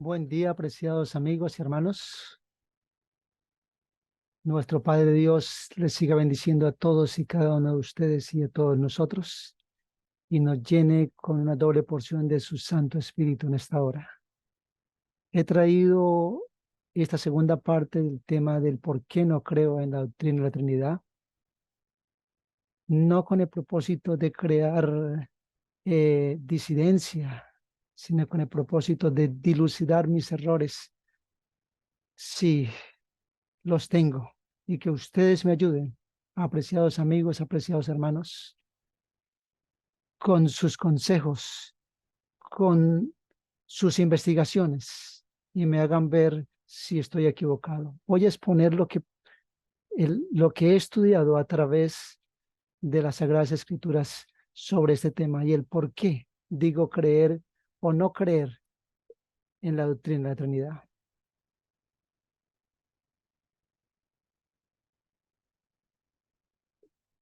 Buen día, apreciados amigos y hermanos. Nuestro Padre Dios les siga bendiciendo a todos y cada uno de ustedes y a todos nosotros y nos llene con una doble porción de su Santo Espíritu en esta hora. He traído esta segunda parte del tema del por qué no creo en la doctrina de la Trinidad, no con el propósito de crear disidencia, sino con el propósito de dilucidar mis errores. Sí, los tengo y que ustedes me ayuden, apreciados amigos, apreciados hermanos, con sus consejos, con sus investigaciones y me hagan ver si estoy equivocado. Voy a exponer lo que he estudiado a través de las Sagradas Escrituras sobre este tema y el por qué digo creer o no creer en la doctrina de la Trinidad.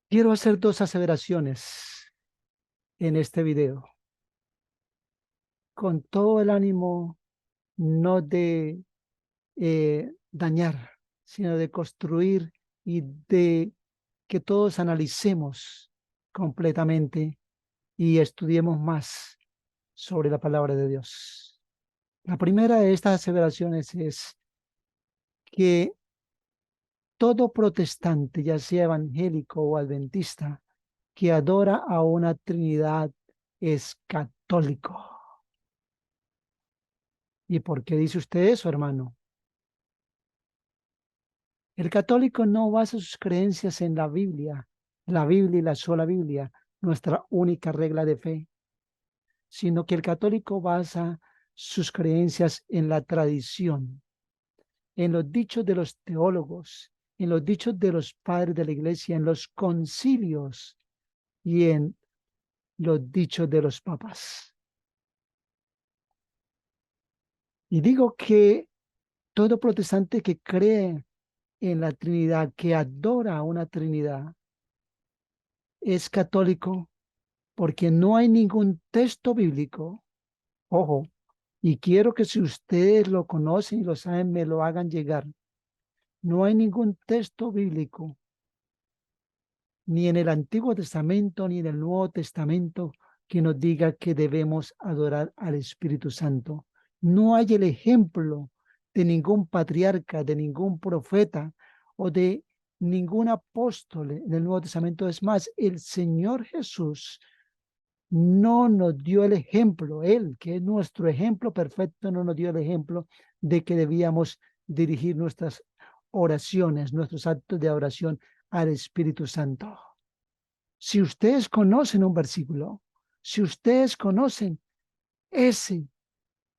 Quiero hacer dos aseveraciones en este video con todo el ánimo no de dañar, sino de construir y de que todos analicemos completamente y estudiemos más sobre la palabra de Dios. La primera de estas aseveraciones es que todo protestante, ya sea evangélico o adventista, que adora a una Trinidad es católico. ¿Y por qué dice usted eso, hermano? El católico no basa sus creencias en la Biblia y la sola Biblia, nuestra única regla de fe, sino que el católico basa sus creencias en la tradición, en los dichos de los teólogos, en los dichos de los padres de la iglesia, en los concilios y en los dichos de los papas. Y digo que todo protestante que cree en la Trinidad, que adora a una Trinidad, es católico porque no hay ningún texto bíblico, ojo, y quiero que si ustedes lo conocen y lo saben, me lo hagan llegar. No hay ningún texto bíblico, ni en el Antiguo Testamento, ni en el Nuevo Testamento, que nos diga que debemos adorar al Espíritu Santo. No hay el ejemplo de ningún patriarca, de ningún profeta o de ningún apóstol en el Nuevo Testamento. Es más, el Señor Jesús no nos dio el ejemplo, Él, que es nuestro ejemplo perfecto, no nos dio el ejemplo de que debíamos dirigir nuestras oraciones, nuestros actos de oración al Espíritu Santo. Si ustedes conocen un versículo, si ustedes conocen ese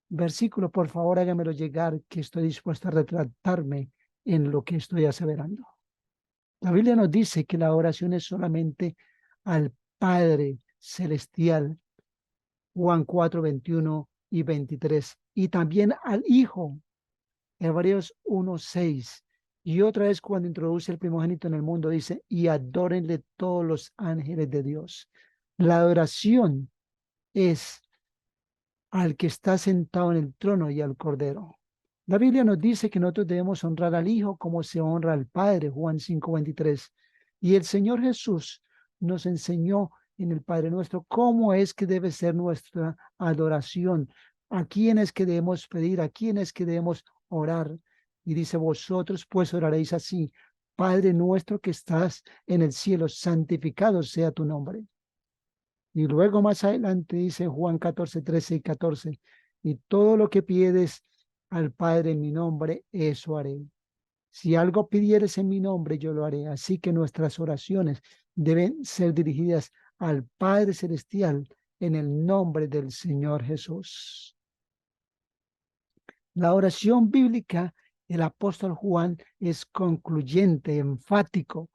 versículo, por favor háganmelo llegar, que estoy dispuesto a retratarme en lo que estoy aseverando. La Biblia nos dice que la oración es solamente al Padre Celestial, Juan 4, 21 y 23, y también al Hijo, Hebreos 1, 6. Y otra vez cuando introduce el primogénito en el mundo, dice, y adórenle todos los ángeles de Dios. La adoración es al que está sentado en el trono y al Cordero. La Biblia nos dice que nosotros debemos honrar al Hijo como se honra al Padre, Juan 5, 23. Y el Señor Jesús nos enseñó en el Padre Nuestro cómo es que debe ser nuestra adoración, a quién es que debemos pedir, a quién es que debemos orar. Y dice, vosotros pues oraréis así, Padre nuestro que estás en el cielo, santificado sea tu nombre. Y luego más adelante dice Juan 14, 13 y 14, y todo lo que pides al Padre en mi nombre, eso haré. Si algo pidieres en mi nombre, yo lo haré. Así que nuestras oraciones deben ser dirigidas al Padre Celestial en el nombre del Señor Jesús. La oración bíblica del apóstol Juan es concluyente, enfático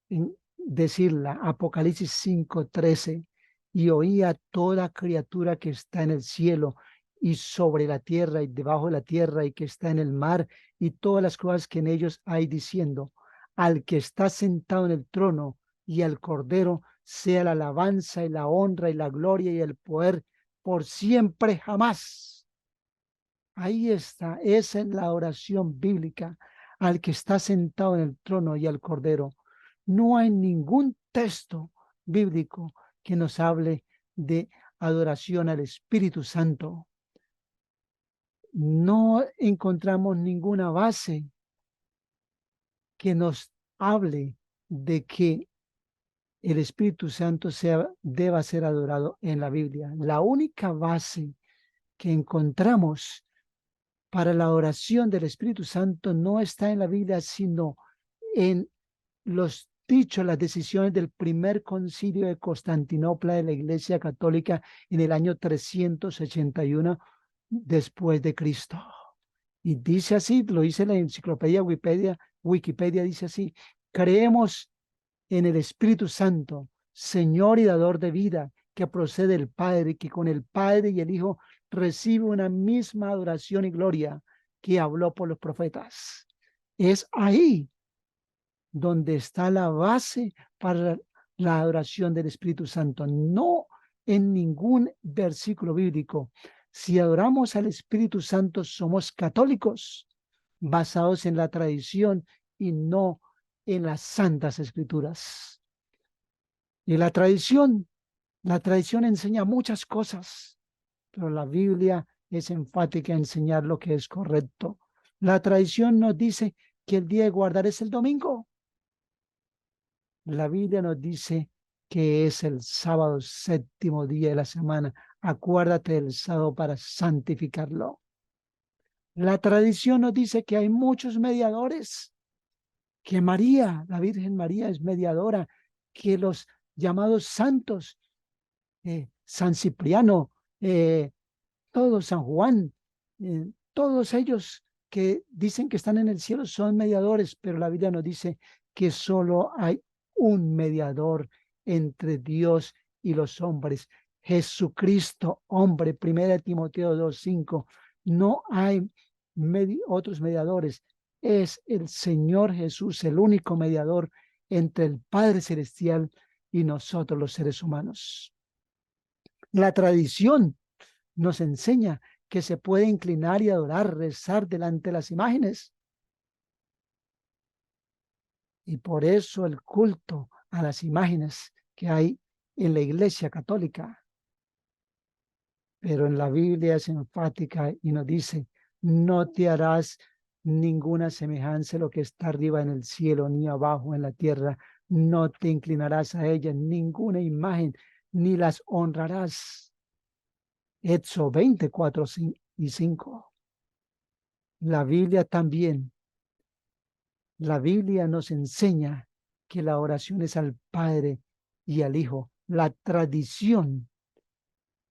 en decirla. Apocalipsis 5:13. Y oía toda criatura que está en el cielo y sobre la tierra y debajo de la tierra y que está en el mar y todas las cosas que en ellos hay diciendo, al que está sentado en el trono y al Cordero sea la alabanza y la honra y la gloria y el poder por siempre jamás. Ahí está, esa es la oración bíblica al que está sentado en el trono y al Cordero. No hay ningún texto bíblico que nos hable de adoración al Espíritu Santo. No encontramos ninguna base que nos hable de que el Espíritu Santo deba ser adorado en la Biblia. La única base que encontramos para la oración del Espíritu Santo no está en la Biblia, sino en los dichos, las decisiones del primer concilio de Constantinopla de la Iglesia Católica en el año 381 después de Cristo. Y dice así, lo dice la enciclopedia Wikipedia dice así: creemos en el Espíritu Santo, Señor y dador de vida, que procede del Padre, que con el Padre y el Hijo recibe una misma adoración y gloria, que habló por los profetas. Es ahí donde está la base para la adoración del Espíritu Santo, no en ningún versículo bíblico. Si adoramos al Espíritu Santo, somos católicos, basados en la tradición y no en las santas escrituras. Y la tradición enseña muchas cosas, pero la Biblia es enfática en enseñar lo que es correcto. La tradición nos dice que el día de guardar es el domingo. La Biblia nos dice que es el sábado, séptimo día de la semana. Acuérdate del sábado para santificarlo. La tradición nos dice que hay muchos mediadores, que María, la Virgen María, es mediadora, que los llamados santos, San Cipriano, todos, San Juan, todos ellos que dicen que están en el cielo son mediadores, pero la Biblia nos dice que solo hay un mediador entre Dios y los hombres, Jesucristo, hombre, 1 Timoteo 2:5. No hay otros mediadores, es el Señor Jesús, el único mediador entre el Padre Celestial y nosotros los seres humanos. La tradición nos enseña que se puede inclinar y adorar, rezar delante de las imágenes. Y por eso el culto a las imágenes que hay en la Iglesia Católica. Pero en la Biblia es enfática y nos dice: no te harás ninguna semejanza a lo que está arriba en el cielo, ni abajo en la tierra. No te inclinarás a ella, ninguna imagen, ni las honrarás. Éxodo 24:5. La Biblia también, la Biblia nos enseña que la oración es al Padre y al Hijo. La tradición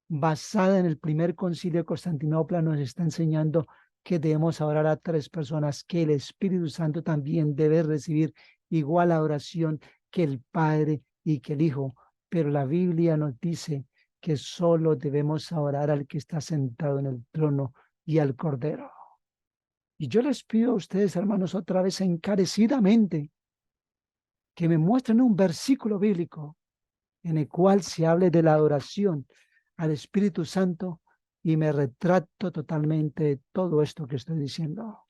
basada en el primer concilio de Constantinopla nos está enseñando que debemos orar a tres personas, que el Espíritu Santo también debe recibir igual adoración que el Padre y que el Hijo. Pero la Biblia nos dice que solo debemos orar al que está sentado en el trono y al Cordero. Y yo les pido a ustedes, hermanos, otra vez encarecidamente, que me muestren un versículo bíblico en el cual se hable de la adoración al Espíritu Santo, y me retracto totalmente de todo esto que estoy diciendo.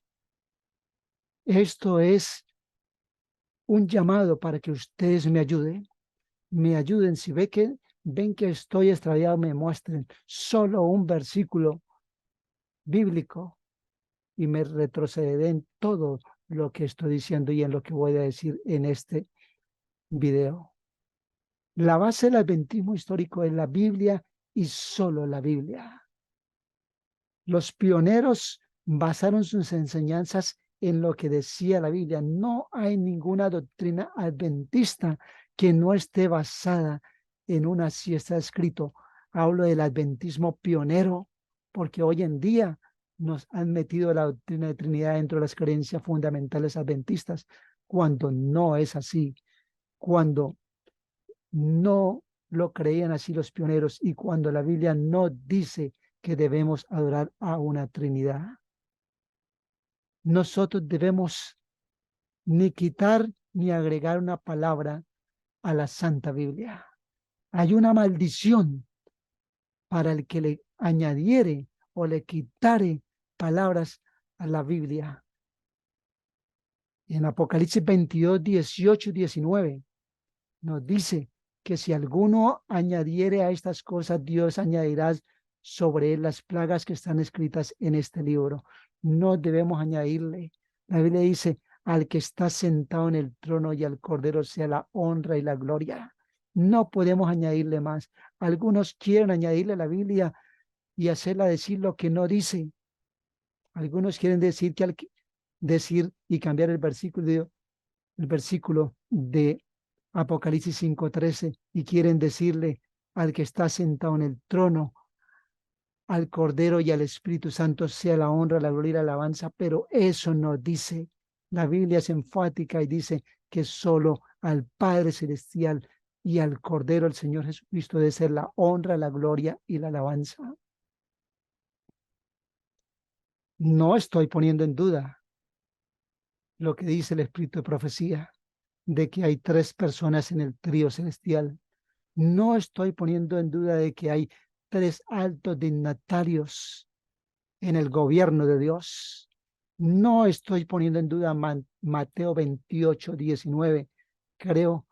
Esto es un llamado para que ustedes me ayuden. Si ven que estoy extraviado, me muestren solo un versículo bíblico y me retrocederé en todo lo que estoy diciendo y en lo que voy a decir en este video. La base del adventismo histórico es la Biblia y solo la Biblia. Los pioneros basaron sus enseñanzas en lo que decía la Biblia. No hay ninguna doctrina adventista que no esté basada en una, si está escrito. Hablo del adventismo pionero, porque hoy en día nos han metido la doctrina de Trinidad dentro de las creencias fundamentales adventistas, cuando no es así, cuando no lo creían así los pioneros y cuando la Biblia no dice que debemos adorar a una Trinidad. Nosotros debemos ni quitar ni agregar una palabra a la Santa Biblia. Hay una maldición para el que le añadiere o le quitare palabras a la Biblia. En Apocalipsis 22, 18 y 19 nos dice que si alguno añadiere a estas cosas, Dios añadirá sobre él las plagas que están escritas en este libro. No debemos añadirle. La Biblia dice, al que está sentado en el trono y al Cordero sea la honra y la gloria. No podemos añadirle más. Algunos quieren añadirle a la Biblia y hacerla decir lo que no dice. Algunos quieren decir decir y cambiar el versículo de Apocalipsis 5:13 y quieren decirle al que está sentado en el trono, al Cordero y al Espíritu Santo sea la honra, la gloria y la alabanza, pero eso no dice. La Biblia es enfática y dice que solo al Padre Celestial y al Cordero, el Señor Jesucristo, debe ser la honra, la gloria y la alabanza. No estoy poniendo en duda lo que dice el Espíritu de profecía, de que hay tres personas en el trío celestial. No estoy poniendo en duda de que hay tres altos dignatarios en el gobierno de Dios. No estoy poniendo en duda Mateo 28, 19. Creo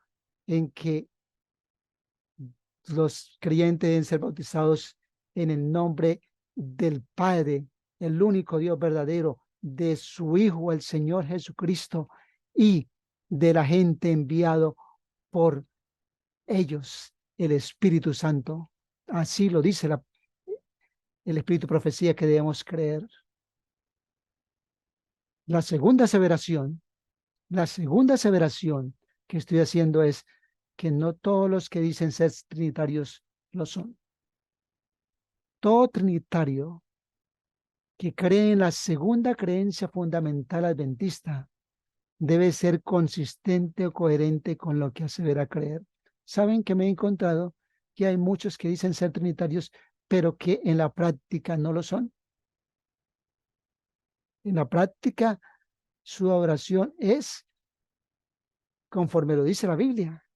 en que los creyentes deben ser bautizados en el nombre del Padre, el único Dios verdadero, de su Hijo, el Señor Jesucristo, y de la gente enviado por ellos, el Espíritu Santo. Así lo dice el Espíritu de profecía que debemos creer. La segunda aseveración, la segunda aseveración que estoy haciendo es que no todos los que dicen ser trinitarios lo son. Todo trinitario que cree en la segunda creencia fundamental adventista debe ser consistente o coherente con lo que asevera creer. Saben que me he encontrado que hay muchos que dicen ser trinitarios, pero que en la práctica no lo son. En la práctica, su oración es conforme lo dice la Biblia,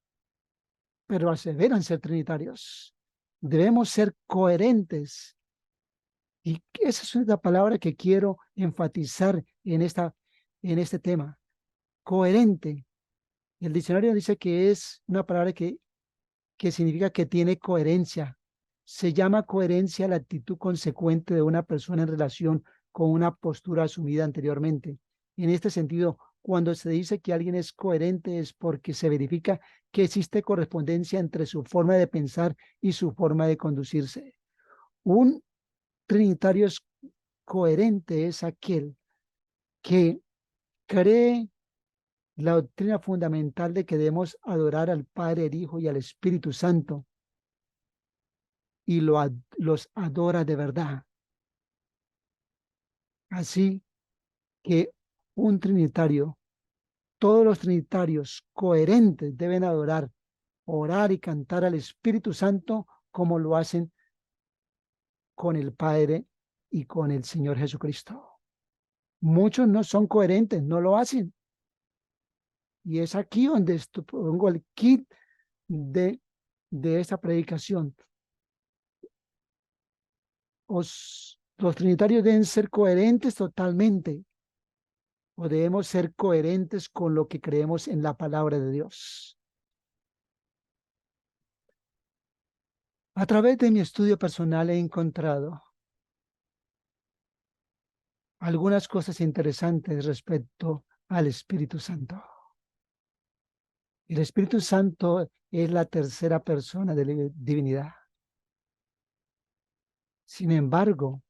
pero aseveran ser trinitarios. Debemos ser coherentes. Y esa es una palabra que quiero enfatizar en este tema. Coherente. El diccionario dice que es una palabra que significa que tiene coherencia. Se llama coherencia la actitud consecuente de una persona en relación con una postura asumida anteriormente. En este sentido, cuando se dice que alguien es coherente es porque se verifica que existe correspondencia entre su forma de pensar y su forma de conducirse. Un trinitario coherente es aquel que cree la doctrina fundamental de que debemos adorar al Padre, el Hijo y al Espíritu Santo y los adora de verdad. Así que un trinitario, todos los trinitarios coherentes deben adorar, orar y cantar al Espíritu Santo como lo hacen con el Padre y con el Señor Jesucristo. Muchos no son coherentes, no lo hacen. Y es aquí donde pongo el kit de, de esta predicación. Los trinitarios deben ser coherentes totalmente, o debemos ser coherentes con lo que creemos en la palabra de Dios. A través de mi estudio personal he encontrado algunas cosas interesantes respecto al Espíritu Santo. El Espíritu Santo es la tercera persona de la divinidad. Sin embargo,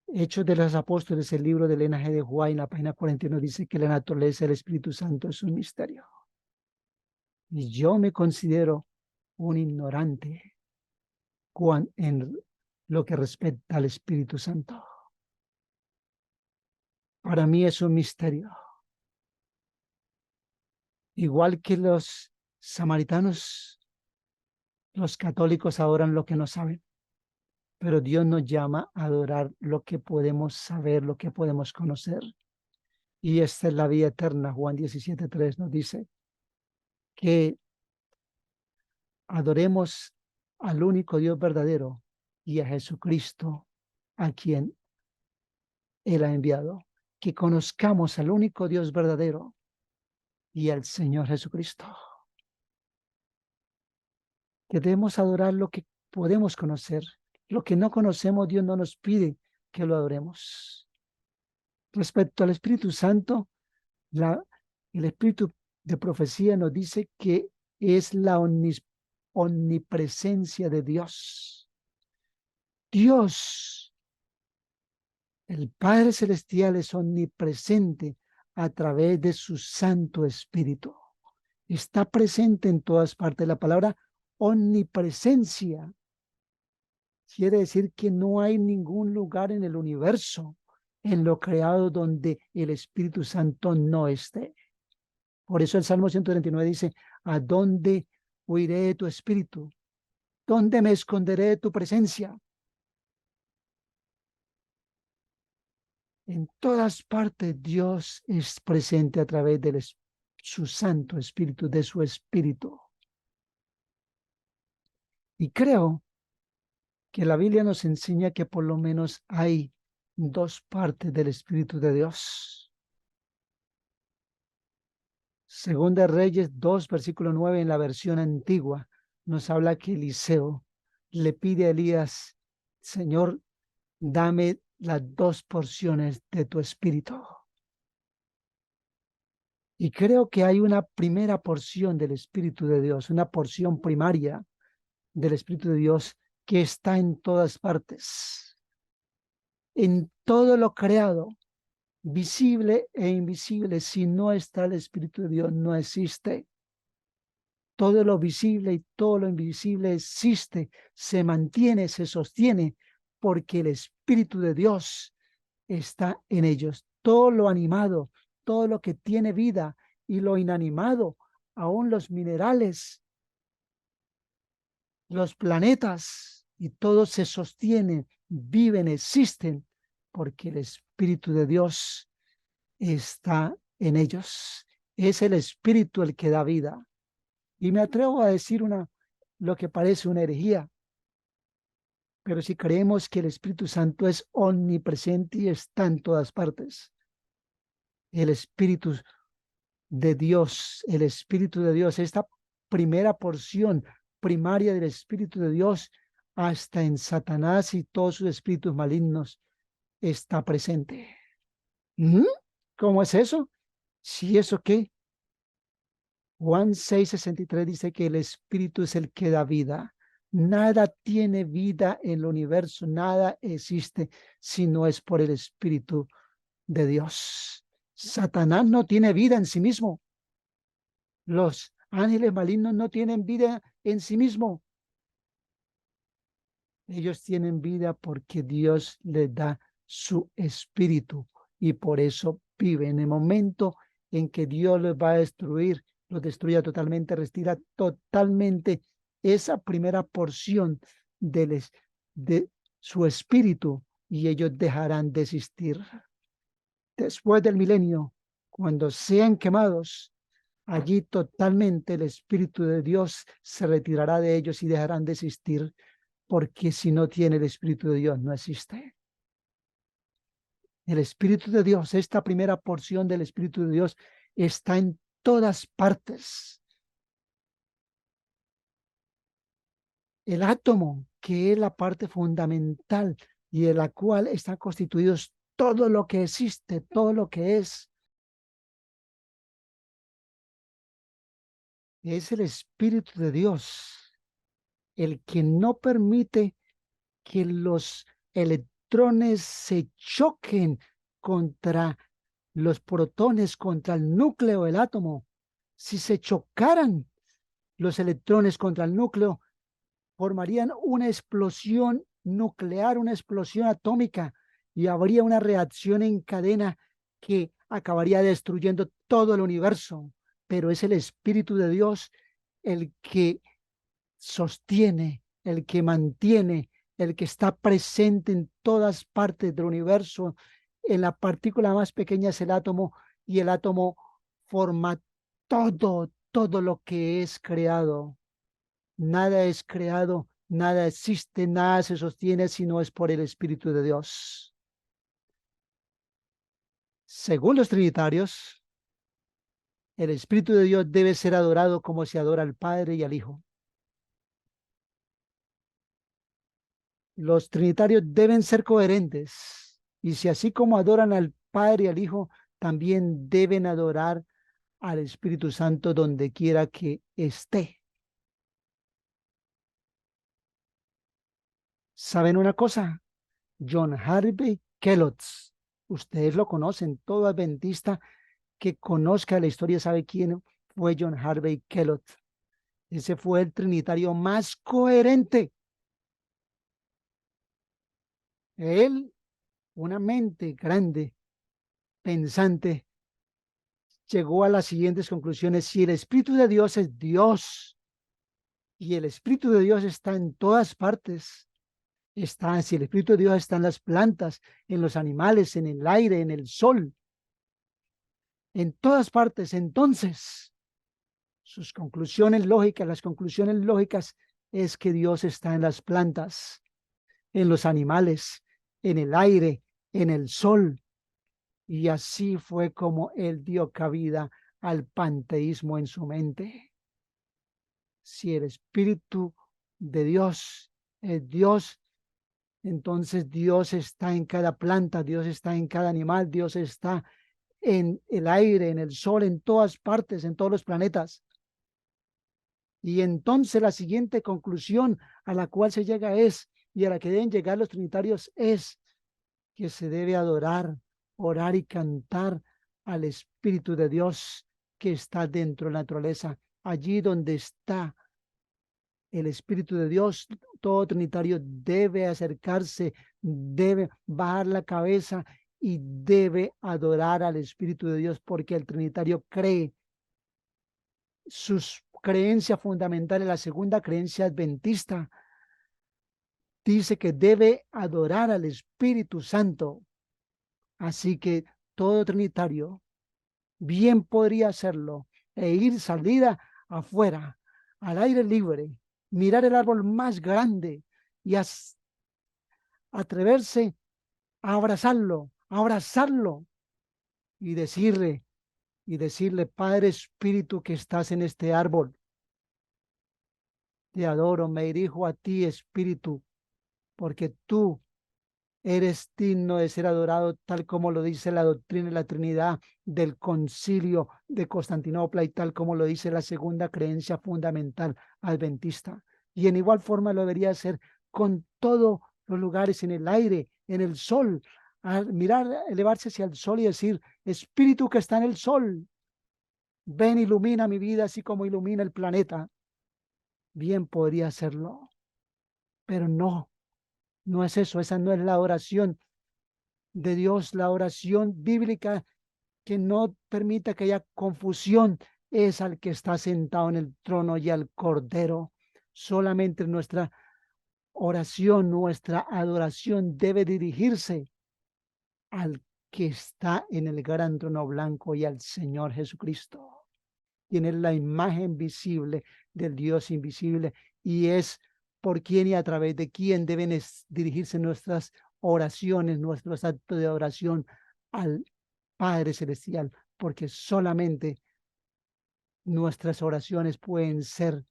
Hechos de los Apóstoles, el libro de Elena G. de White, en la página 41, dice que la naturaleza del Espíritu Santo es un misterio. Y yo me considero un ignorante en lo que respecta al Espíritu Santo. Para mí es un misterio. Igual que los samaritanos, los católicos adoran lo que no saben, pero Dios nos llama a adorar lo que podemos saber, lo que podemos conocer. Y esta es la vida eterna. Juan 17:3 nos dice que adoremos al único Dios verdadero y a Jesucristo, a quien Él ha enviado, que conozcamos al único Dios verdadero y al Señor Jesucristo. Que debemos adorar lo que podemos conocer. Lo que no conocemos, Dios no nos pide que lo adoremos. Respecto al Espíritu Santo, el Espíritu de profecía nos dice que es la omnipresencia de Dios. Dios, el Padre Celestial, es omnipresente a través de su Santo Espíritu. Está presente en todas partes. La palabra omnipresencia quiere decir que no hay ningún lugar en el universo, en lo creado, donde el Espíritu Santo no esté. Por eso el Salmo 139 dice: ¿a dónde huiré de tu espíritu? ¿Dónde me esconderé de tu presencia? En todas partes Dios es presente a través de su Santo Espíritu, de su Espíritu. Y creo que la Biblia nos enseña que por lo menos hay dos partes del Espíritu de Dios. Segunda Reyes 2, versículo 9, en la versión antigua, nos habla que Eliseo le pide a Elías: Señor, dame las dos porciones de tu Espíritu. Y creo que hay una primera porción del Espíritu de Dios, una porción primaria del Espíritu de Dios que está en todas partes, en todo lo creado, visible e invisible. Si no está el Espíritu de Dios, no existe. Todo lo visible y todo lo invisible existe, se mantiene, se sostiene, porque el Espíritu de Dios está en ellos. Todo lo animado, todo lo que tiene vida, y lo inanimado, aún los minerales, los planetas, y todo se sostiene, viven, existen, porque el Espíritu de Dios está en ellos. Es el Espíritu el que da vida. Y me atrevo a decir lo que parece una herejía, pero si creemos que el Espíritu Santo es omnipresente y está en todas partes, el Espíritu de Dios, esta primera porción primaria del Espíritu de Dios, hasta en Satanás y todos sus espíritus malignos, está presente. ¿Mm? ¿Cómo es eso? ¿Sí, eso qué? Juan 6:63 dice que el Espíritu es el que da vida. Nada tiene vida en el universo, nada existe si no es por el Espíritu de Dios. Satanás no tiene vida en sí mismo. Los ángeles malignos no tienen vida en sí mismo. Ellos tienen vida porque Dios les da su espíritu, y por eso viven. En el momento en que Dios los va a destruir, los destruya totalmente, retira totalmente esa primera porción de su espíritu, y ellos dejarán de existir. Después del milenio, cuando sean quemados, allí totalmente el Espíritu de Dios se retirará de ellos y dejarán de existir, porque si no tiene el Espíritu de Dios, no existe. El Espíritu de Dios, esta primera porción del Espíritu de Dios, está en todas partes. El átomo, que es la parte fundamental y de la cual están constituidos todo lo que existe, todo lo que es el Espíritu de Dios, el que no permite que los electrones se choquen contra los protones, contra el núcleo del átomo. Si se chocaran los electrones contra el núcleo, formarían una explosión nuclear, una explosión atómica, y habría una reacción en cadena que acabaría destruyendo todo el universo. Pero es el Espíritu de Dios el que sostiene, el que mantiene, el que está presente en todas partes del universo. En la partícula más pequeña es el átomo, y el átomo forma todo lo que es creado. Nada es creado, nada existe, nada se sostiene si no es por el Espíritu de Dios. Según los trinitarios, el Espíritu de Dios debe ser adorado como se adora al Padre y al Hijo. Los trinitarios deben ser coherentes y si así como adoran al Padre y al Hijo, también deben adorar al Espíritu Santo donde quiera que esté. ¿Saben una cosa? John Harvey Kellogg, ustedes lo conocen, todo adventista que conozca la historia sabe quién fue John Harvey Kellogg. Ese fue el trinitario más coherente. Él, una mente grande, pensante, llegó a las siguientes conclusiones. Si el Espíritu de Dios es Dios y el Espíritu de Dios está en todas partes, si el Espíritu de Dios está en las plantas, en los animales, en el aire, en el sol, en todas partes, entonces sus conclusiones lógicas, las conclusiones lógicas es que Dios está en las plantas, en los animales, en el aire, en el sol. Y así fue como él dio cabida al panteísmo en su mente. Si el Espíritu de Dios es Dios, entonces Dios está en cada planta, Dios está en cada animal, Dios está en el aire, en el sol, en todas partes, en todos los planetas. Y entonces la siguiente conclusión a la cual se llega es, y a la que deben llegar los trinitarios, es que se debe adorar, orar y cantar al Espíritu de Dios que está dentro de la naturaleza. Allí donde está el Espíritu de Dios, todo trinitario debe acercarse, debe bajar la cabeza y debe adorar al Espíritu de Dios porque el trinitario cree sus creencias fundamentales, la segunda creencia adventista, dice que debe adorar al Espíritu Santo. Así que todo trinitario bien podría hacerlo e ir salida afuera, al aire libre, mirar el árbol más grande y atreverse a abrazarlo y decirle, Padre Espíritu que estás en este árbol, te adoro, me dirijo a ti, Espíritu, porque tú eres digno de ser adorado tal como lo dice la doctrina de la Trinidad del Concilio de Constantinopla y tal como lo dice la segunda creencia fundamental adventista. Y en igual forma lo debería hacer con todos los lugares en el aire, en el sol, al mirar, elevarse hacia el sol y decir, Espíritu que está en el sol, ven, ilumina mi vida así como ilumina el planeta. Bien podría hacerlo, pero no, no es eso, esa no es la oración de Dios, la oración bíblica que no permita que haya confusión es al que está sentado en el trono y al Cordero. Solamente nuestra oración, nuestra adoración debe dirigirse al que está en el gran trono blanco y al Señor Jesucristo. Tiene la imagen visible del Dios invisible y es por quién y a través de quién deben dirigirse nuestras oraciones, nuestros actos de oración al Padre Celestial, porque solamente nuestras oraciones pueden ser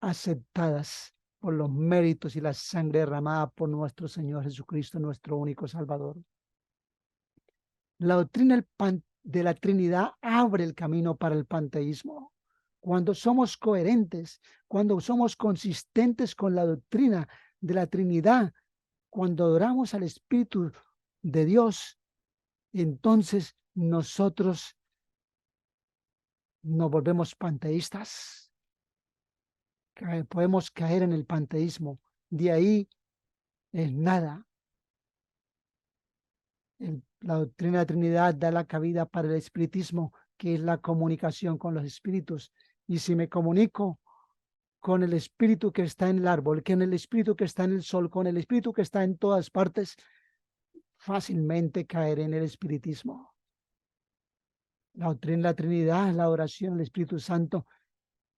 aceptadas por los méritos y la sangre derramada por nuestro Señor Jesucristo, nuestro único Salvador. La doctrina de la Trinidad abre el camino para el panteísmo. Cuando somos coherentes, cuando somos consistentes con la doctrina de la Trinidad, cuando adoramos al Espíritu de Dios, entonces nosotros nos volvemos panteístas. Podemos caer en el panteísmo. De ahí es nada. La doctrina de la Trinidad da la cabida para el espiritismo, que es la comunicación con los espíritus. Y si me comunico con el espíritu que está en el árbol, con el espíritu que está en el sol, con el espíritu que está en todas partes, fácilmente caeré en el espiritismo. La doctrina de la Trinidad, la oración al Espíritu Santo,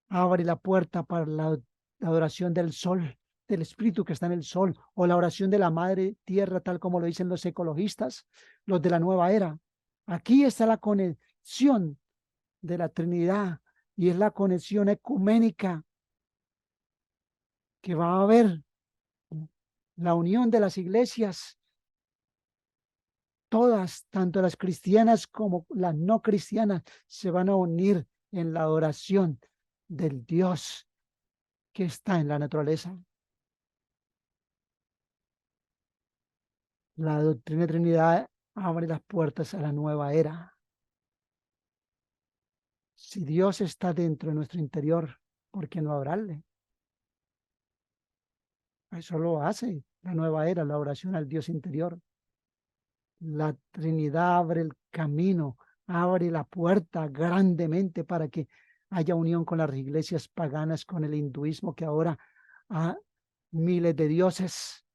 abre la puerta para la adoración del sol, del espíritu que está en el sol, o la oración de la madre tierra, tal como lo dicen los ecologistas, los de la nueva era. Aquí está la conexión de la Trinidad y es la conexión ecuménica que va a haber, la unión de las iglesias, todas, tanto las cristianas como las no cristianas, se van a unir en la adoración del Dios que está en la naturaleza. La doctrina de Trinidad abre las puertas a la nueva era. Si Dios está dentro de nuestro interior, ¿por qué no adorarle? Eso lo hace la nueva era, la oración al Dios interior. La Trinidad abre el camino, abre la puerta grandemente para que haya unión con las iglesias paganas, con el hinduismo, que ahora ha miles de dioses.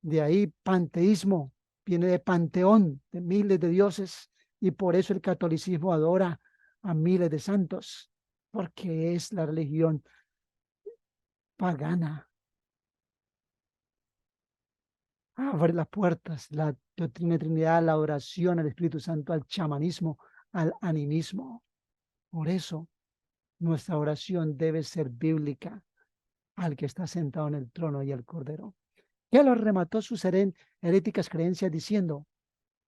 De ahí panteísmo, viene de panteón, de miles de dioses, y por eso el catolicismo adora a miles de santos, porque es la religión pagana. Abre las puertas, la doctrina de Trinidad, la oración al Espíritu Santo, al chamanismo, al animismo. Por eso nuestra oración debe ser bíblica al que está sentado en el trono y al Cordero. Que lo remató sus heréticas creencias diciendo,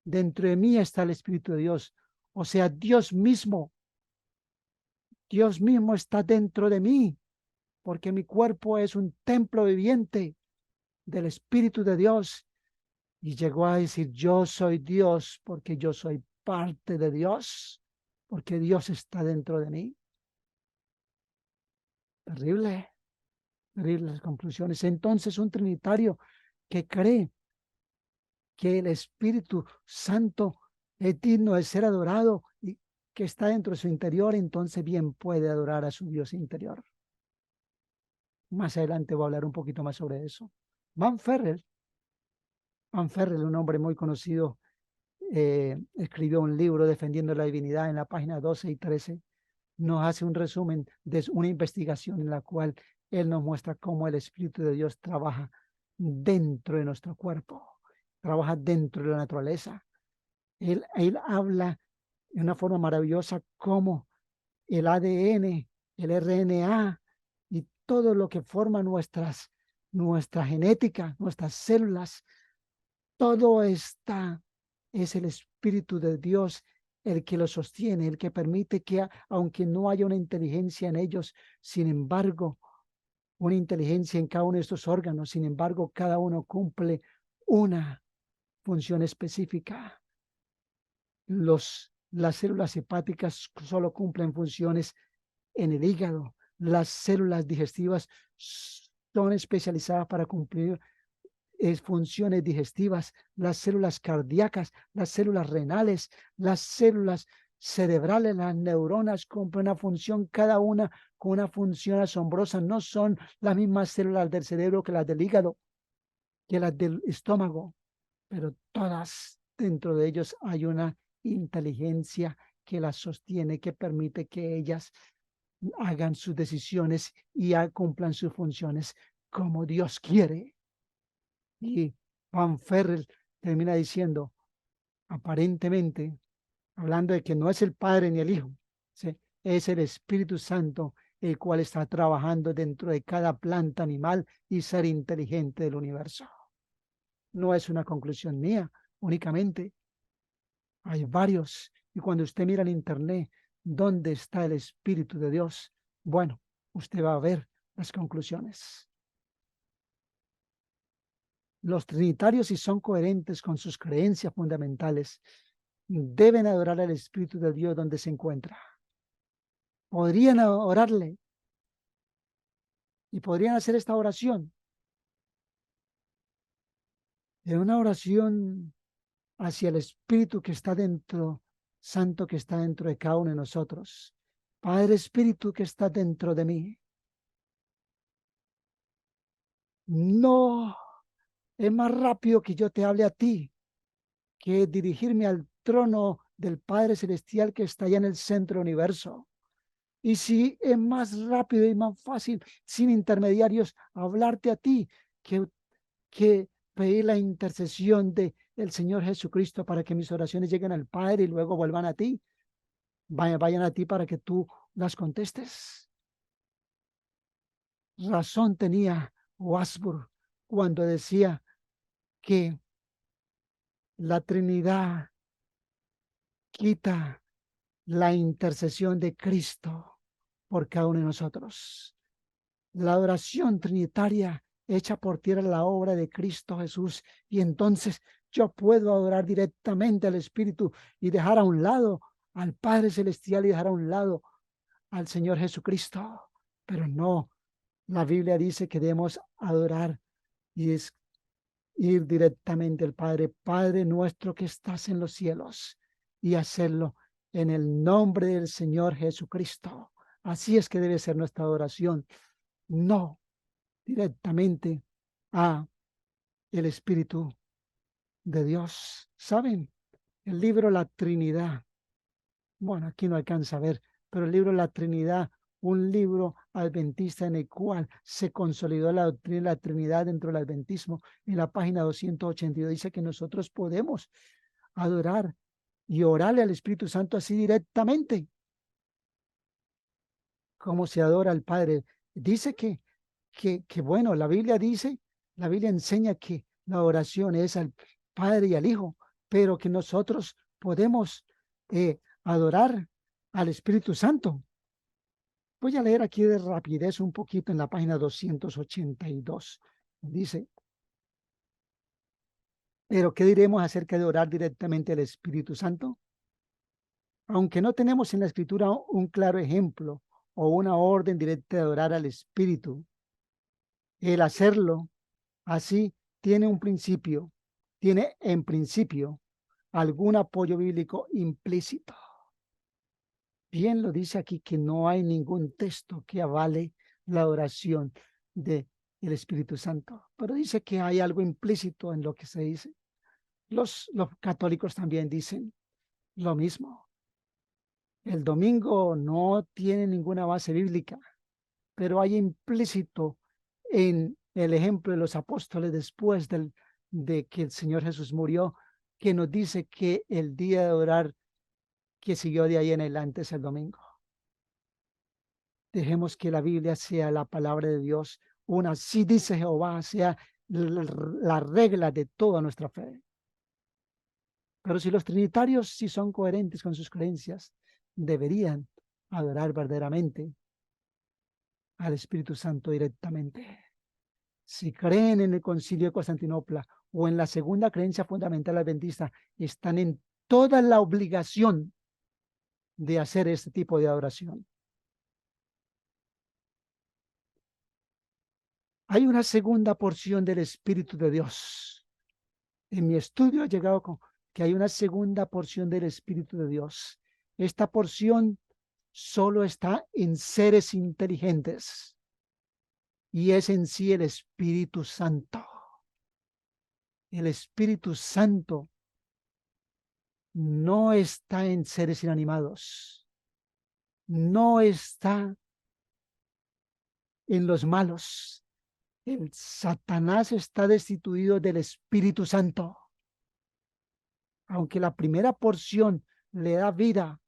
dentro de mí está el Espíritu de Dios. O sea, Dios mismo está dentro de mí, porque mi cuerpo es un templo viviente del Espíritu de Dios. Y llegó a decir, yo soy Dios porque yo soy parte de Dios, porque Dios está dentro de mí. Terrible, terribles conclusiones. Entonces, un trinitario que cree que el Espíritu Santo es digno de ser adorado y que está dentro de su interior, entonces bien puede adorar a su Dios interior. Más adelante voy a hablar un poquito más sobre eso. Van Ferrell, Van Ferrell, un hombre muy conocido, escribió un libro defendiendo la divinidad en la página 12 y 13. Nos hace un resumen de una investigación en la cual él nos muestra cómo el Espíritu de Dios trabaja dentro de nuestro cuerpo, trabaja dentro de la naturaleza. Él habla de una forma maravillosa cómo el ADN, el RNA y todo lo que forma nuestra genética, nuestras células, todo está, es el Espíritu de Dios el que lo sostiene, el que permite que, aunque no haya una inteligencia en ellos, sin embargo, una inteligencia en cada uno de estos órganos, sin embargo, cada uno cumple una función específica. Las células hepáticas solo cumplen funciones en el hígado. Las células digestivas son especializadas para cumplir funciones digestivas, las células cardíacas, las células renales, las células cerebrales, las neuronas cumplen una función, cada una con una función asombrosa. No son las mismas células del cerebro que las del hígado, que las del estómago, pero todas dentro de ellos hay una inteligencia que las sostiene, que permite que ellas hagan sus decisiones y cumplan sus funciones como Dios quiere. Y Van Ferrell termina diciendo, aparentemente, hablando de que no es el Padre ni el Hijo, ¿sí? Es el Espíritu Santo el cual está trabajando dentro de cada planta, animal y ser inteligente del universo. No es una conclusión mía únicamente, hay varios. Y cuando usted mira en internet, ¿dónde está el Espíritu de Dios? Bueno, usted va a ver las conclusiones. Los trinitarios, si son coherentes con sus creencias fundamentales, deben adorar al Espíritu de Dios donde se encuentra. Podrían orarle y podrían hacer esta oración. En una oración hacia el Espíritu que está dentro, Santo que está dentro de cada uno de nosotros. Padre Espíritu que está dentro de mí. No es más rápido que yo te hable a ti que dirigirme al trono del Padre Celestial que está allá en el centro del universo. Y si es más rápido y más fácil, sin intermediarios, hablarte a ti que pedir la intercesión de el Señor Jesucristo para que mis oraciones lleguen al Padre y luego vuelvan a ti, vayan a ti para que tú las contestes. Razón tenía Wasburg cuando decía que la Trinidad quita la intercesión de Cristo por cada uno de nosotros. La adoración trinitaria hecha por tierra la obra de Cristo Jesús, y entonces yo puedo adorar directamente al Espíritu y dejar a un lado al Padre Celestial y dejar a un lado al Señor Jesucristo. Pero no, la Biblia dice que debemos adorar y es ir directamente al Padre, Padre nuestro que estás en los cielos, y hacerlo en el nombre del Señor Jesucristo. Así es que debe ser nuestra adoración, no directamente a el Espíritu de Dios. ¿Saben? El libro La Trinidad, bueno, aquí no alcanza a ver, pero el libro La Trinidad, un libro adventista en el cual se consolidó la doctrina de la Trinidad dentro del adventismo, en la página 282 dice que nosotros podemos adorar y orarle al Espíritu Santo así directamente, como se adora al Padre. Dice que bueno, la Biblia enseña que la oración es al Padre y al Hijo, pero que nosotros podemos adorar al Espíritu Santo. Voy a leer aquí de rapidez un poquito en la página 282. Dice, pero ¿qué diremos acerca de orar directamente al Espíritu Santo? Aunque no tenemos en la Escritura un claro ejemplo o una orden directa de adorar al Espíritu, el hacerlo así tiene en principio algún apoyo bíblico implícito. Bien lo dice aquí que no hay ningún texto que avale la oración del Espíritu Santo, pero dice que hay algo implícito en lo que se dice. Los católicos también dicen lo mismo. El domingo no tiene ninguna base bíblica, pero hay implícito en el ejemplo de los apóstoles después de que el Señor Jesús murió, que nos dice que el día de orar que siguió de ahí en adelante es el domingo. Dejemos que la Biblia sea la palabra de Dios, una sí dice Jehová, sea la regla de toda nuestra fe. Pero si los trinitarios sí son coherentes con sus creencias, deberían adorar verdaderamente al Espíritu Santo directamente. Si creen en el Concilio de Constantinopla o en la segunda creencia fundamental adventista, están en toda la obligación de hacer este tipo de adoración. Hay una segunda porción del Espíritu de Dios. En mi estudio he llegado con que hay una segunda porción del Espíritu de Dios. Esta porción solo está en seres inteligentes y es en sí el Espíritu Santo. El Espíritu Santo no está en seres inanimados, no está en los malos. El Satanás está destituido del Espíritu Santo. Aunque la primera porción le da vida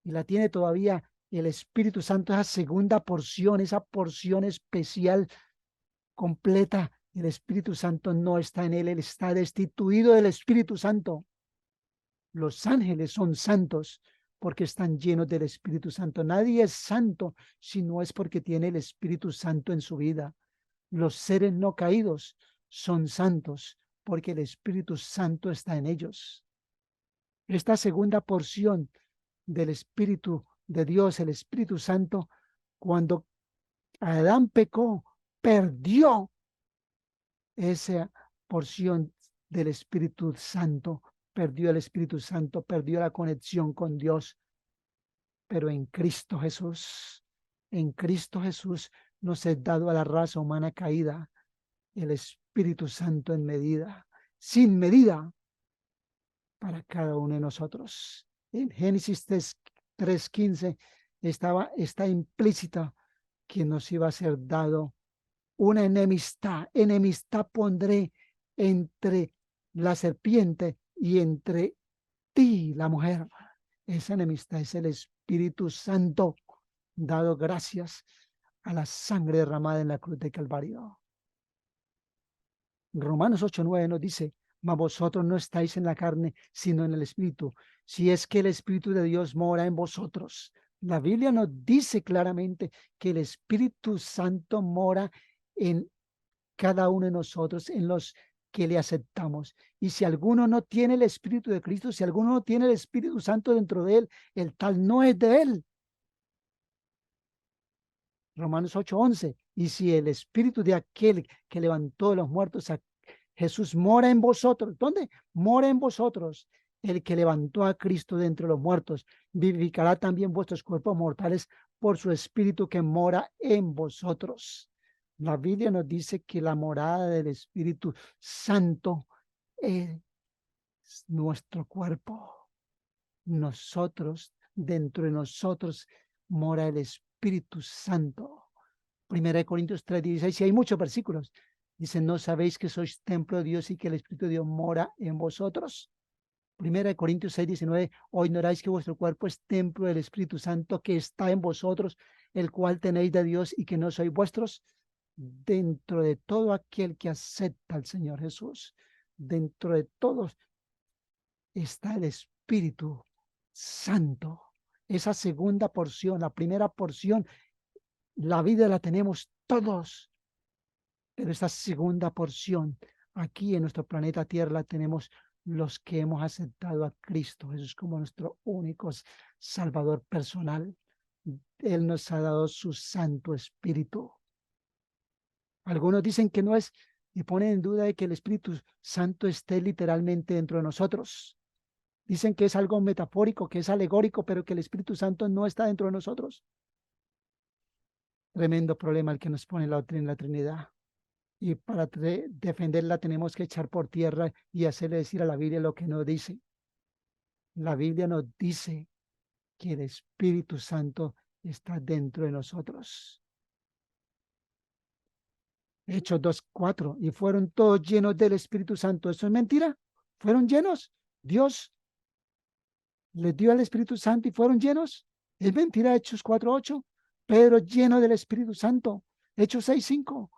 y la tiene todavía el Espíritu Santo, esa segunda porción, esa porción especial, completa, el Espíritu Santo no está en él, él está destituido del Espíritu Santo. Los ángeles son santos porque están llenos del Espíritu Santo. Nadie es santo si no es porque tiene el Espíritu Santo en su vida. Los seres no caídos son santos porque el Espíritu Santo está en ellos. Esta segunda porción del Espíritu de Dios, el Espíritu Santo, cuando Adán pecó, perdió esa porción del Espíritu Santo, perdió el Espíritu Santo, perdió la conexión con Dios, pero en Cristo Jesús nos es dado a la raza humana caída el Espíritu Santo en medida, sin medida, para cada uno de nosotros. En Génesis 3:15 está implícita que nos iba a ser dado una enemistad pondré entre la serpiente y entre ti, la mujer. Esa enemistad es el Espíritu Santo, dado gracias a la sangre derramada en la cruz de Calvario. Romanos 8:9 nos dice, mas vosotros no estáis en la carne, sino en el Espíritu, si es que el Espíritu de Dios mora en vosotros. La Biblia nos dice claramente que el Espíritu Santo mora en cada uno de nosotros, en los que le aceptamos. Y si alguno no tiene el Espíritu de Cristo, si alguno no tiene el Espíritu Santo dentro de él, el tal no es de él. Romanos 8:11. Y si el Espíritu de aquel que levantó de los muertos a Jesús mora en vosotros, ¿dónde? Mora en vosotros. El que levantó a Cristo de entre los muertos, vivificará también vuestros cuerpos mortales por su Espíritu que mora en vosotros. La Biblia nos dice que la morada del Espíritu Santo es nuestro cuerpo. Nosotros, dentro de nosotros, mora el Espíritu Santo. 1 Corintios 3:16, y hay muchos versículos. Dice, ¿no sabéis que sois templo de Dios y que el Espíritu de Dios mora en vosotros? 1 Corintios 6:19, o ignoráis que vuestro cuerpo es templo del Espíritu Santo que está en vosotros, el cual tenéis de Dios y que no sois vuestros. Dentro de todo aquel que acepta al Señor Jesús, dentro de todos está el Espíritu Santo. Esa segunda porción, la primera porción, la vida la tenemos todos, pero esa segunda porción, aquí en nuestro planeta Tierra, la tenemos los que hemos aceptado a Cristo Jesús como nuestro único Salvador personal. Él nos ha dado su Santo Espíritu. Algunos dicen que no es, y ponen en duda de que el Espíritu Santo esté literalmente dentro de nosotros. Dicen que es algo metafórico, que es alegórico, pero que el Espíritu Santo no está dentro de nosotros. Tremendo problema el que nos pone la doctrina de la Trinidad. Y para defenderla tenemos que echar por tierra y hacerle decir a la Biblia lo que nos dice. La Biblia nos dice que el Espíritu Santo está dentro de nosotros. Hechos 2:4, y fueron todos llenos del Espíritu Santo. ¿Eso es mentira? ¿Fueron llenos? ¿Dios les dio al Espíritu Santo y fueron llenos? Es mentira. Hechos 4:8. Pedro lleno del Espíritu Santo. Hechos 6:5.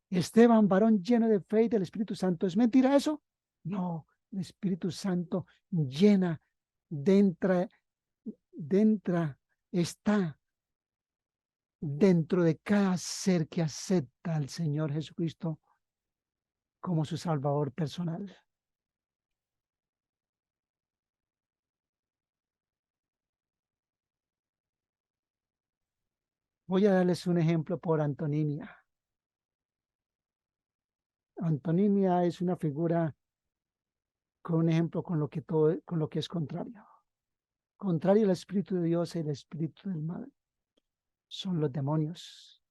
Esteban, varón lleno de fe y del Espíritu Santo. ¿Es mentira eso? No, el Espíritu Santo llena, está dentro de cada ser que acepta al Señor Jesucristo como su Salvador personal. Voy a darles un ejemplo por antonimia. Antonimia es una figura con un ejemplo con lo que es contrario. Contrario al Espíritu de Dios y el Espíritu del mal son los demonios.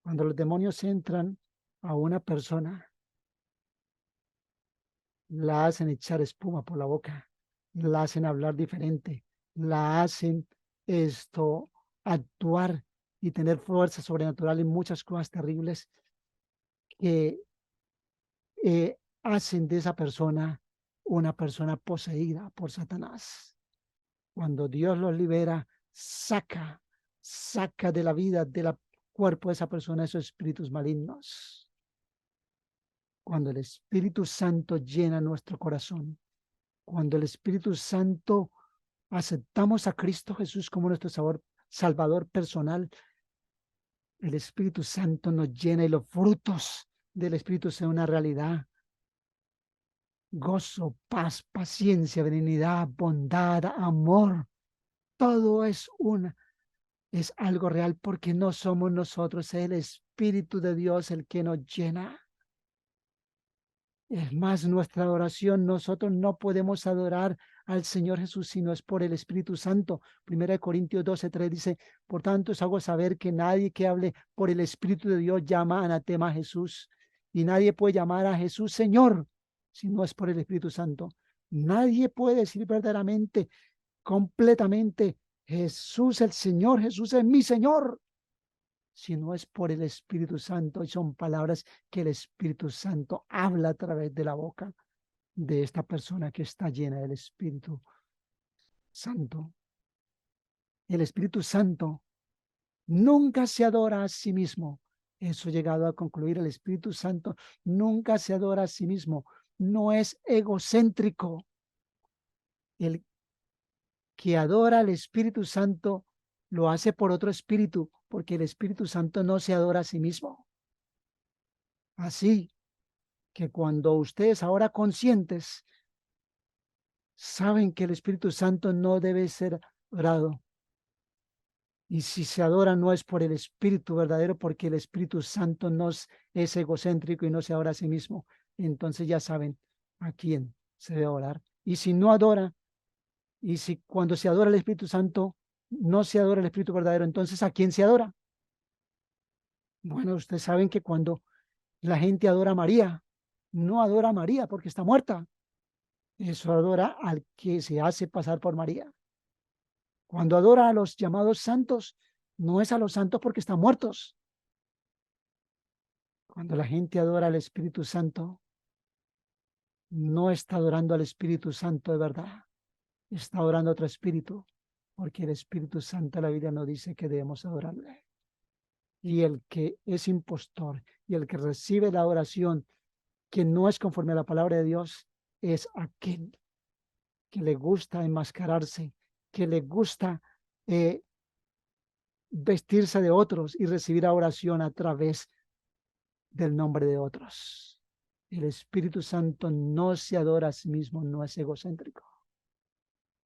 Cuando los demonios entran a una persona, la hacen echar espuma por la boca, la hacen hablar diferente, la hacen actuar y tener fuerza sobrenatural en muchas cosas terribles que hacen de esa persona una persona poseída por Satanás. Cuando Dios los libera, saca de la vida, del cuerpo de esa persona esos espíritus malignos. Cuando el Espíritu Santo llena nuestro corazón, cuando el Espíritu Santo aceptamos a Cristo Jesús como nuestro Salvador personal, el Espíritu Santo nos llena y los frutos del Espíritu son una realidad. Gozo, paz, paciencia, benignidad, bondad, amor. Todo es algo real porque no somos nosotros, es el Espíritu de Dios el que nos llena. Es más, nuestra adoración, nosotros no podemos adorar al Señor Jesús si no es por el Espíritu Santo. 1 Corintios 12:3 dice, por tanto os hago saber que nadie que hable por el Espíritu de Dios llama anatema a Jesús. Y nadie puede llamar a Jesús Señor si no es por el Espíritu Santo. Nadie puede decir verdaderamente, completamente, Jesús el Señor, Jesús es mi Señor, si no es por el Espíritu Santo, y son palabras que el Espíritu Santo habla a través de la boca de esta persona que está llena del Espíritu Santo. El Espíritu Santo nunca se adora a sí mismo. Eso he llegado a concluir. El Espíritu Santo nunca se adora a sí mismo. No es egocéntrico. El que adora al Espíritu Santo lo hace por otro espíritu, porque el Espíritu Santo no se adora a sí mismo. Así que cuando ustedes ahora conscientes saben que el Espíritu Santo no debe ser adorado, y si se adora no es por el Espíritu verdadero, porque el Espíritu Santo no es egocéntrico y no se adora a sí mismo, entonces ya saben a quién se debe orar. Y si no adora, y si cuando se adora al Espíritu Santo no se adora el Espíritu verdadero, entonces ¿a quién se adora? Bueno, ustedes saben que cuando la gente adora a María, no adora a María porque está muerta. Eso adora al que se hace pasar por María. Cuando adora a los llamados santos, no es a los santos porque están muertos. Cuando la gente adora al Espíritu Santo, no está adorando al Espíritu Santo de verdad. Está adorando a otro espíritu, porque el Espíritu Santo, la Biblia no dice que debemos adorarle. Y el que es impostor y el que recibe la oración que no es conforme a la palabra de Dios, es aquel que le gusta enmascararse, que le gusta vestirse de otros y recibir oración a través del nombre de otros. El Espíritu Santo no se adora a sí mismo, no es egocéntrico.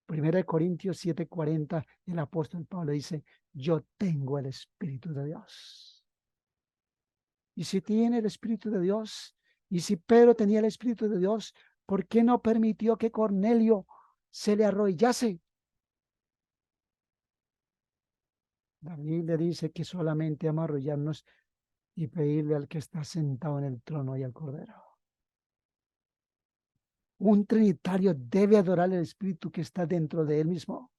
1 Corintios 7:40, el apóstol Pablo dice, yo tengo el Espíritu de Dios. Y si tiene el Espíritu de Dios, y si Pedro tenía el Espíritu de Dios, ¿por qué no permitió que Cornelio se le arrodillase? La Biblia dice que solamente vamos a arrodillarnos y pedirle al que está sentado en el trono y al Cordero. Un trinitario debe adorar el Espíritu que está dentro de él mismo.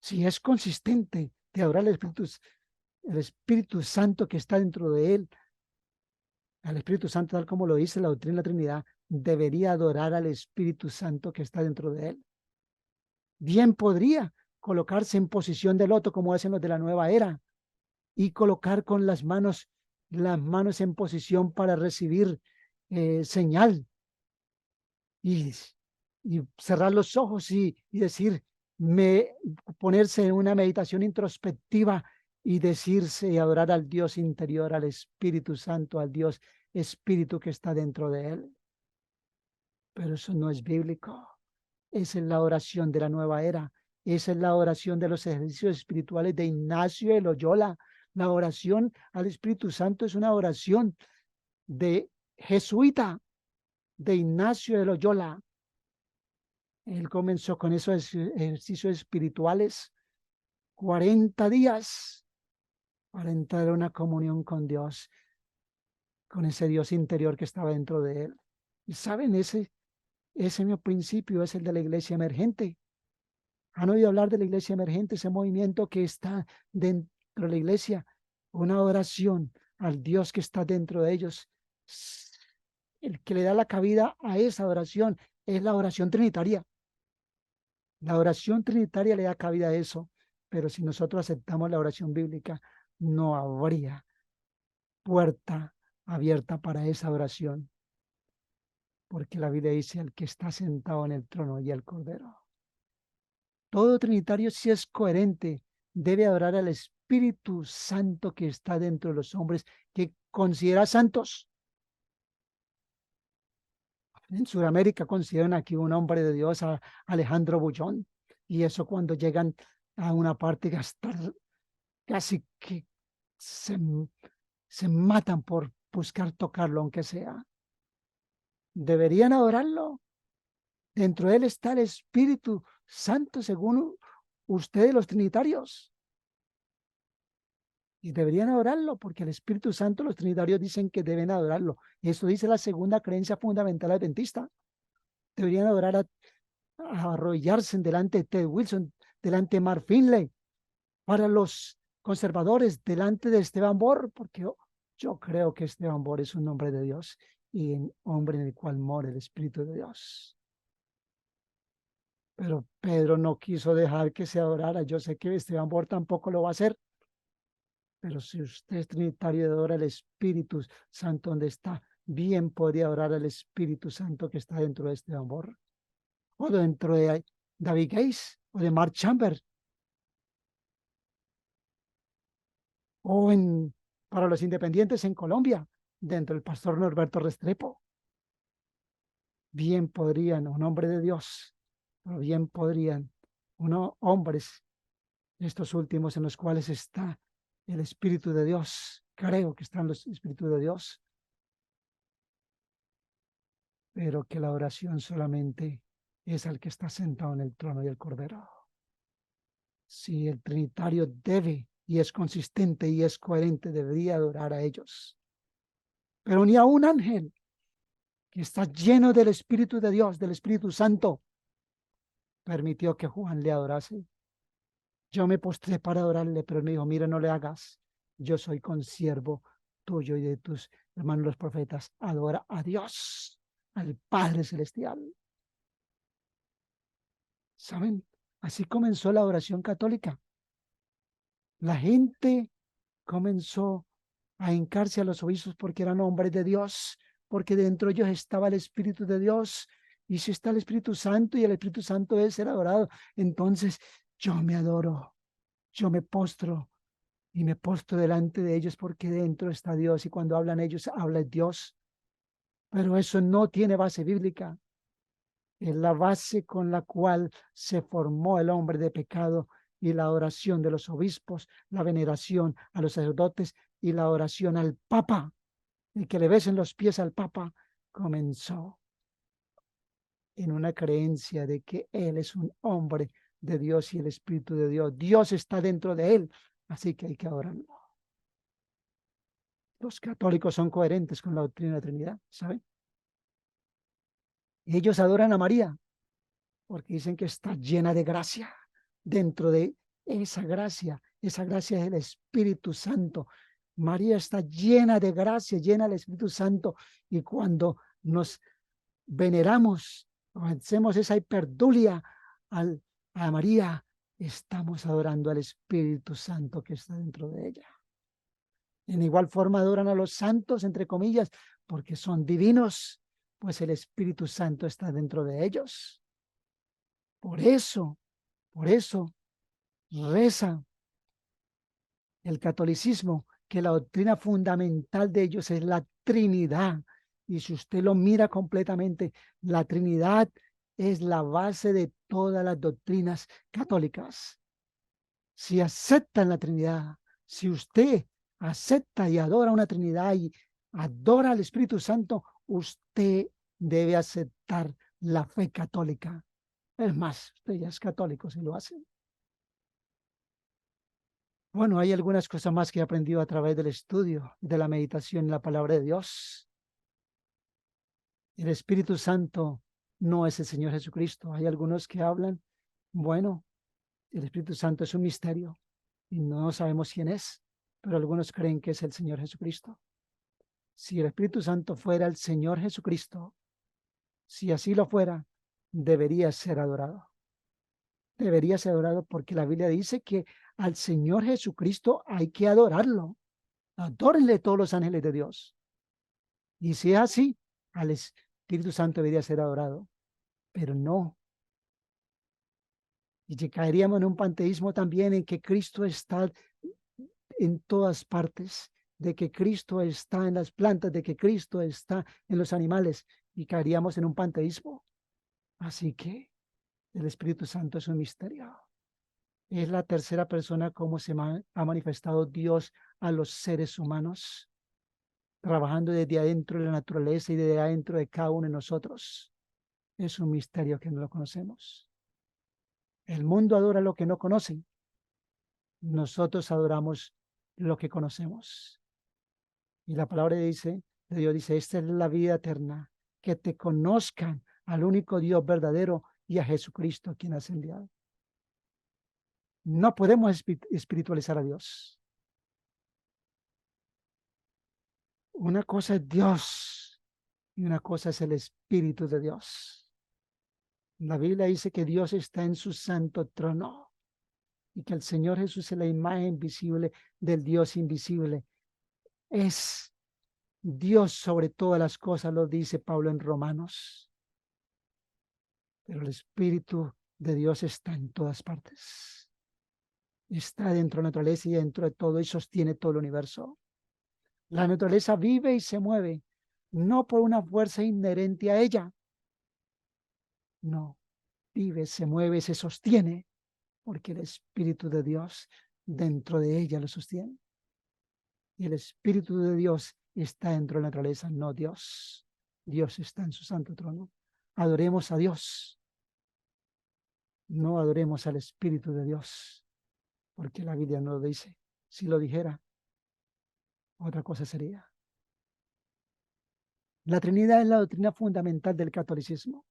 Si es consistente de adorar el Espíritu Santo que está dentro de él, al Espíritu Santo, tal como lo dice la doctrina de la Trinidad, debería adorar al Espíritu Santo que está dentro de él. Bien podría colocarse en posición de loto, como hacen los de la nueva era, y colocar con las manos en posición para recibir señal y, y cerrar los ojos y decir, ponerse en una meditación introspectiva y decirse y adorar al Dios interior, al Espíritu Santo, al Dios Espíritu que está dentro de él. Pero eso no es bíblico. Esa es la oración de la nueva era. Esa es la oración de los ejercicios espirituales de Ignacio de Loyola. La oración al Espíritu Santo es una oración de jesuita, de Ignacio de Loyola. Él comenzó con esos ejercicios espirituales 40 días para entrar en una comunión con Dios, con ese Dios interior que estaba dentro de él. Y saben, ese mismo principio es el de la iglesia emergente. ¿Han oído hablar de la iglesia emergente, ese movimiento que está dentro de la iglesia? Una oración al Dios que está dentro de ellos. El que le da la cabida a esa oración es la oración trinitaria. La oración trinitaria le da cabida a eso, pero si nosotros aceptamos la oración bíblica, no habría puerta abierta para esa oración, porque la Biblia dice el que está sentado en el trono y el Cordero. Todo trinitario, si es coherente, debe adorar al Espíritu Santo que está dentro de los hombres, que considera santos. En Sudamérica consideran aquí un hombre de Dios, a Alejandro Bullón, y eso cuando llegan a una parte que hasta casi que se, se matan por buscar tocarlo, aunque sea. Deberían adorarlo. Dentro de él está el Espíritu Santo, según ustedes los trinitarios. Y deberían adorarlo, porque el Espíritu Santo, los trinitarios dicen que deben adorarlo. Eso dice la segunda creencia fundamental adventista. Deberían adorar a arrodillarse delante de Ted Wilson, delante de Mark Finley, para los conservadores, delante de Esteban Borr, porque yo creo que Esteban Borr es un hombre de Dios y un hombre en el cual mora el Espíritu de Dios. Pero Pedro no quiso dejar que se adorara. Yo sé que Esteban Borr tampoco lo va a hacer, pero si usted es trinitario y adora al Espíritu Santo donde está, bien podría adorar al Espíritu Santo que está dentro de Esteban Borr, o dentro de David Gates, o de Mark Chambers, o para los independientes en Colombia, dentro del pastor Norberto Restrepo. Bien podrían, un hombre de Dios, pero bien podrían, hombres, estos últimos en los cuales está el Espíritu de Dios. Creo que están los Espíritus de Dios, pero que la oración solamente es al que está sentado en el trono y el Cordero. Si el Trinitario debe y es consistente y es coherente, debería adorar a ellos. Pero ni a un ángel que está lleno del Espíritu de Dios, del Espíritu Santo, permitió que Juan le adorase. Yo me postré para adorarle, pero él me dijo, mira, no le hagas. Yo soy consiervo tuyo y de tus hermanos los profetas. Adora a Dios, al Padre Celestial. ¿Saben? Así comenzó la adoración católica. La gente comenzó a hincarse a los obispos porque eran hombres de Dios, porque dentro de ellos estaba el Espíritu de Dios. Y si está el Espíritu Santo y el Espíritu Santo debe ser adorado, entonces yo me adoro, yo me postro y me postro delante de ellos porque dentro está Dios y cuando hablan ellos, habla Dios. Pero eso no tiene base bíblica. Es la base con la cual se formó el hombre de pecado y la oración de los obispos, la veneración a los sacerdotes y la oración al Papa, y que le besen los pies al Papa, comenzó en una creencia de que él es un hombre de Dios y el Espíritu de Dios. Dios está dentro de él, así que hay que adorarlo. Los católicos son coherentes con la doctrina de la Trinidad, ¿saben? Y ellos adoran a María porque dicen que está llena de gracia. Dentro de esa gracia es el Espíritu Santo. María está llena de gracia, llena del Espíritu Santo. Y cuando nos veneramos, hacemos esa hiperdulia a María, estamos adorando al Espíritu Santo que está dentro de ella. En igual forma adoran a los santos, entre comillas, porque son divinos, pues el Espíritu Santo está dentro de ellos. Por eso reza el catolicismo, que la doctrina fundamental de ellos es la Trinidad. Y si usted lo mira completamente, la Trinidad es la base de todas las doctrinas católicas. Si aceptan la Trinidad, si usted acepta y adora una Trinidad y adora al Espíritu Santo, usted debe aceptar la fe católica. Es más, usted ya es católico si lo hace. Bueno, hay algunas cosas más que he aprendido a través del estudio, de la meditación en la palabra de Dios. El Espíritu Santo no es el Señor Jesucristo. Hay algunos que hablan, bueno, el Espíritu Santo es un misterio y no sabemos quién es, pero algunos creen que es el Señor Jesucristo. Si el Espíritu Santo fuera el Señor Jesucristo, si así lo fuera, debería ser adorado. Debería ser adorado porque la Biblia dice que al Señor Jesucristo hay que adorarlo. Adórenle todos los ángeles de Dios. Y si es así, al Espíritu Santo debería ser adorado, pero no. Y caeríamos en un panteísmo también en que Cristo está en todas partes, de que Cristo está en las plantas, de que Cristo está en los animales, y caeríamos en un panteísmo. Así que el Espíritu Santo es un misterio. Es la tercera persona como se ha manifestado Dios a los seres humanos, trabajando desde adentro de la naturaleza y desde adentro de cada uno de nosotros. Es un misterio que no lo conocemos. El mundo adora lo que no conoce. Nosotros adoramos lo que conocemos. Y la palabra de Dios dice, esta es la vida eterna, que te conozcan al único Dios verdadero y a Jesucristo, quien has enviado. No podemos espiritualizar a Dios. Una cosa es Dios y una cosa es el Espíritu de Dios. La Biblia dice que Dios está en su santo trono y que el Señor Jesús es la imagen visible del Dios invisible. Es Dios sobre todas las cosas, lo dice Pablo en Romanos. Pero el Espíritu de Dios está en todas partes. Está dentro de la naturaleza y dentro de todo y sostiene todo el universo. La naturaleza vive y se mueve, no por una fuerza inherente a ella. No, vive, se mueve, se sostiene, porque el Espíritu de Dios dentro de ella lo sostiene. Y el Espíritu de Dios está dentro de la naturaleza, no Dios. Dios está en su santo trono. Adoremos a Dios. No adoremos al Espíritu de Dios, porque la Biblia no lo dice. Si lo dijera, otra cosa sería. La Trinidad es la doctrina fundamental del catolicismo.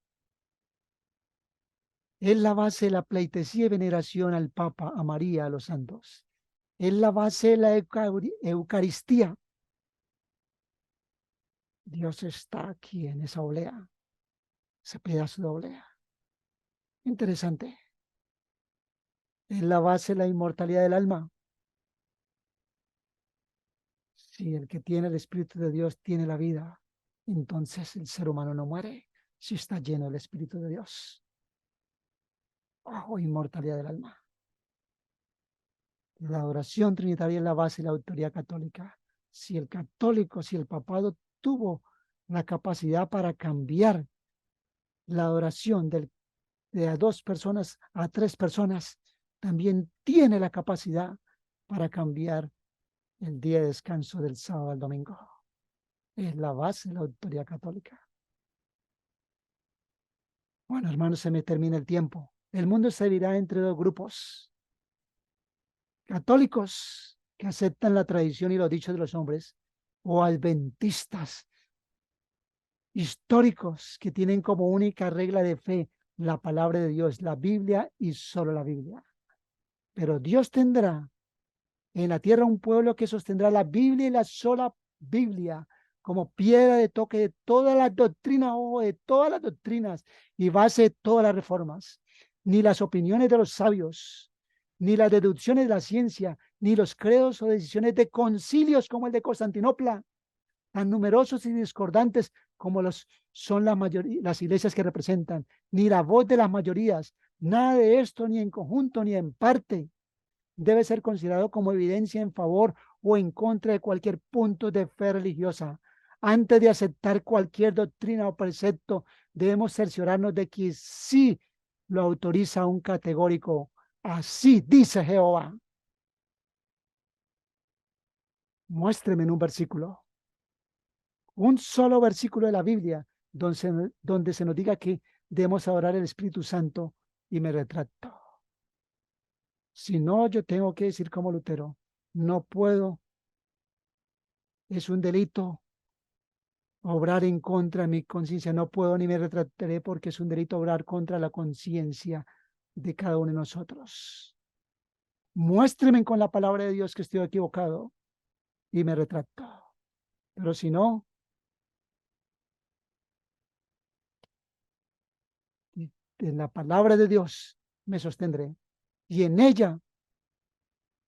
Es la base de la pleitesía y veneración al Papa, a María, a los santos. Es la base de la Eucaristía. Dios está aquí en esa oblea, ese pedazo de oblea. Interesante. Es la base de la inmortalidad del alma. Si el que tiene el Espíritu de Dios tiene la vida, entonces el ser humano no muere si está lleno del Espíritu de Dios. Oh, inmortalidad del alma. La adoración trinitaria es la base de la autoridad católica. Si el católico, si el papado tuvo la capacidad para cambiar la adoración de a 2 personas a 3 personas, también tiene la capacidad para cambiar el día de descanso del sábado al domingo. Es la base de la autoridad católica. Bueno, hermanos, se me termina el tiempo. El mundo se dividirá entre 2 grupos. Católicos que aceptan la tradición y los dichos de los hombres, o adventistas históricos que tienen como única regla de fe la palabra de Dios, la Biblia y solo la Biblia. Pero Dios tendrá en la tierra un pueblo que sostendrá la Biblia y la sola Biblia como piedra de toque de todas las doctrinas, o de todas las doctrinas y base de todas las reformas. Ni las opiniones de los sabios, ni las deducciones de la ciencia, ni los credos o decisiones de concilios como el de Constantinopla, tan numerosos y discordantes como son las iglesias que representan, ni la voz de las mayorías, nada de esto, ni en conjunto, ni en parte, debe ser considerado como evidencia en favor o en contra de cualquier punto de fe religiosa. Antes de aceptar cualquier doctrina o precepto, debemos cerciorarnos de que sí lo autoriza un categórico. Así dice Jehová. Muéstreme en un versículo, un solo versículo de la Biblia donde se nos diga que debemos adorar al Espíritu Santo, y me retracto. Si no, yo tengo que decir como Lutero, no puedo, es un delito obrar en contra de mi conciencia, no puedo ni me retractaré porque es un delito obrar contra la conciencia de cada uno de nosotros. Muéstreme con la palabra de Dios que estoy equivocado y me retracto. Pero si no, en la palabra de Dios me sostendré y en ella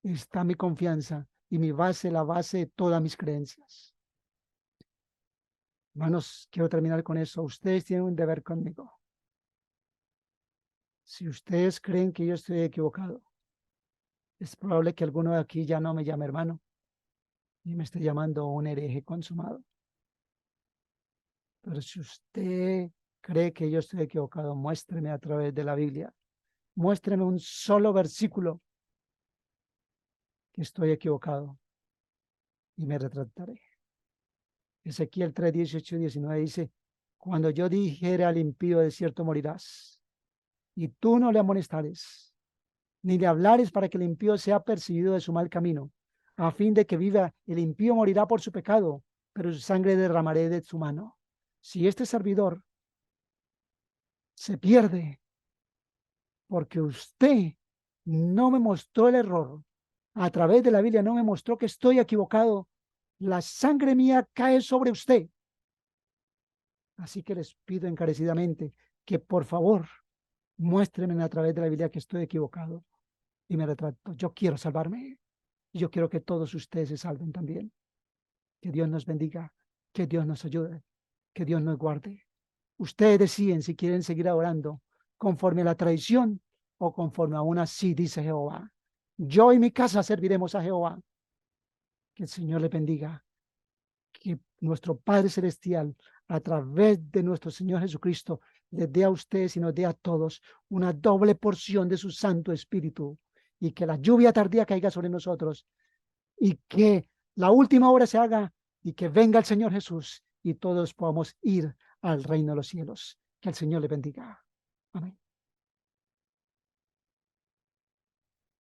está mi confianza y mi base, la base de todas mis creencias. Hermanos, quiero terminar con eso. Ustedes tienen un deber conmigo. Si ustedes creen que yo estoy equivocado, es probable que alguno de aquí ya no me llame hermano y me esté llamando un hereje consumado. Pero si usted cree que yo estoy equivocado, muéstreme a través de la Biblia. Muéstreme un solo versículo que estoy equivocado y me retractaré. Ezequiel 3, 18 y 19 dice, cuando yo dijere al impío, de cierto morirás, y tú no le amonestares, ni le hablares para que el impío sea perseguido de su mal camino, a fin de que viva, el impío morirá por su pecado, pero su sangre derramaré de su mano. Si este servidor se pierde porque usted no me mostró el error. A través de la Biblia no me mostró que estoy equivocado. La sangre mía cae sobre usted. Así que les pido encarecidamente que por favor muéstrenme a través de la Biblia que estoy equivocado y me retracto. Yo quiero salvarme y yo quiero que todos ustedes se salven también. Que Dios nos bendiga, que Dios nos ayude, que Dios nos guarde. Ustedes deciden si quieren seguir adorando conforme a la tradición o conforme a una sí, dice Jehová. Yo y mi casa serviremos a Jehová. Que el Señor le bendiga. Que nuestro Padre Celestial, a través de nuestro Señor Jesucristo, les dé a ustedes y nos dé a todos una doble porción de su Santo Espíritu, y que la lluvia tardía caiga sobre nosotros, y que la última hora se haga, y que venga el Señor Jesús y todos podamos ir al reino de los cielos. Que el Señor le bendiga. Amén.